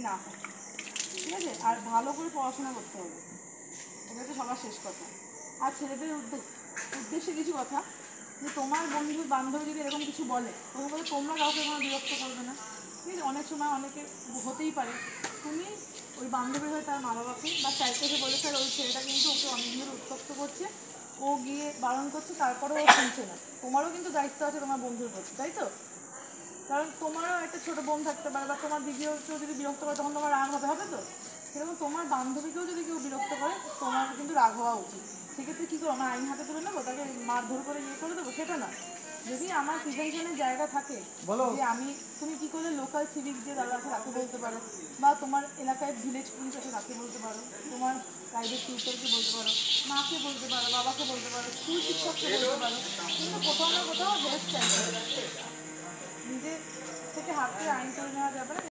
না হয়, ঠিক আছে? আর ভালো করে পড়াশোনা করতে হবে, এটা হচ্ছে সবার শেষ কথা। আর ছেলেদের উদ্দেশ্যে কিছু কথা, যে তোমার বন্ধু বান্ধবী যদি এরকম কিছু বলে, তোমরা কাউকে কোনো বিরক্ত করবে না, ঠিক আছে? অনেক সময় অনেকে হতেই পারে তুমি ওই বান্ধবীর হয়ে তার মা বাবাকে বা স্যারকে এসে বলে, স্যার ওই ছেলেটা কিন্তু ওকে অনেক দিন উত্তপ্ত করছে, ও গিয়ে বারণ করছে, তারপরেও ও শুনছে না। তোমারও কিন্তু দায়িত্ব আছে তোমার বন্ধুর প্রতি, তাই তো? কারণ তোমারও একটা ছোটো বোন থাকতে পারে, বা তোমার দিদিও কেউ যদি বিরক্ত করে তখন তোমার রাগ হবে তো? সেরকম তোমার বান্ধবীকেও যদি কেউ বিরক্ত করে তোমার কিন্তু রাগ হওয়া উচিত। সেক্ষেত্রে কী করবো, আমার আইন হাতে তুলে নেবো, তাকে মারধর করে ইয়ে করে দেবো? সেটা না। যদি আমার প্রিভেনশনের জায়গা থাকে, যে আমি, তুমি কী করলে লোকাল সিভিক যে দাদা আছে তাকে বলতে পারো, বা তোমার এলাকায় ভিলেজ পুলিশ আছে তাকে বলতে পারো, তোমার প্রাইভেট টিউটরকে বলতে পারো, মাকে বলতে পারো, বাবাকে বলতে পারো, স্কুল শিক্ষককে বলতে পারো, কিন্তু কোথাও না কোথাও হেল্প চাইতে হবে। নিজে থেকে হাত করে আইন করে নেওয়া যাবে না।